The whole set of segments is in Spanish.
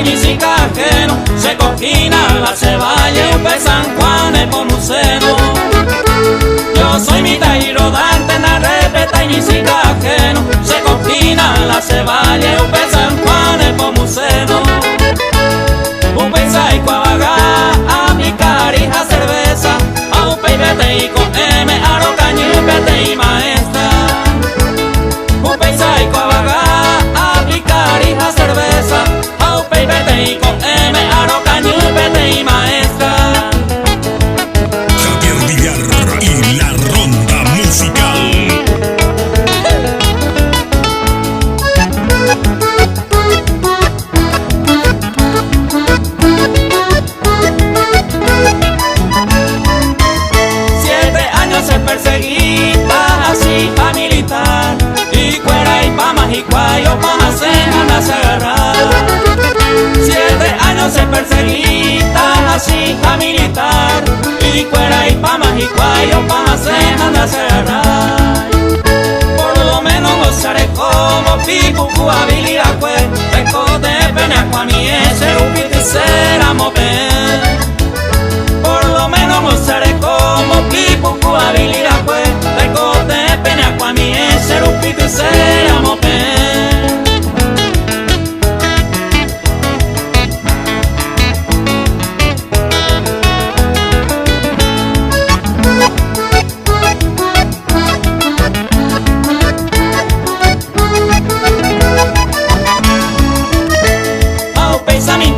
tainisica ajeno, se cocina la ceballa, upe San Juan de Pomuceno. Yo soy mitad y rodante, narrete tainisica ajeno, se cocina la ceballa, upe San Juan de Pomuceno. Upe y cuavaga, a mi carija cerveza, a upe y vete y con M, aro cañi, vete y maestra. Upe y cuavaga, a mi carija cerveza, a upe y vete y con M, aro cañi, vete y maestra. Javier Villar y la ronda musical. Perseguita así pa' militar, y cuera y pa' majicuayo pa' hacer andas a agarrar. 7 años de perseguita así pa' militar, y cuera y pa' majicuayo pa' hacer andas a agarrar. Por lo menos gozaré como pipu habilidad pues, recote pena pa' mi ese upiti será mover. Por lo menos gozaré como pipu habilidad pues, recote pena pa' mi ese upiti será mover.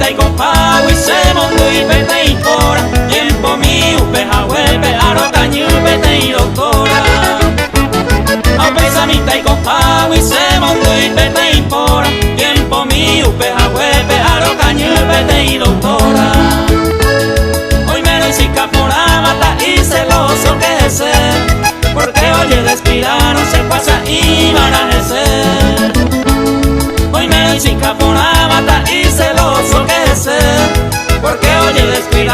Y con pago y se montó y vete y cora, tiempo mío, peja vuelve, aro caño, vete y doctora. A pesamita y con pago y se montó y vete y cora, tiempo mío, peja vuelve, aro caño, vete y doctora. Hoy me recica por amata y celoso que es ser, porque oye despirar no se pasa y van a ejercer. Hoy me recica por amata y celoso que ser, porque oye despirar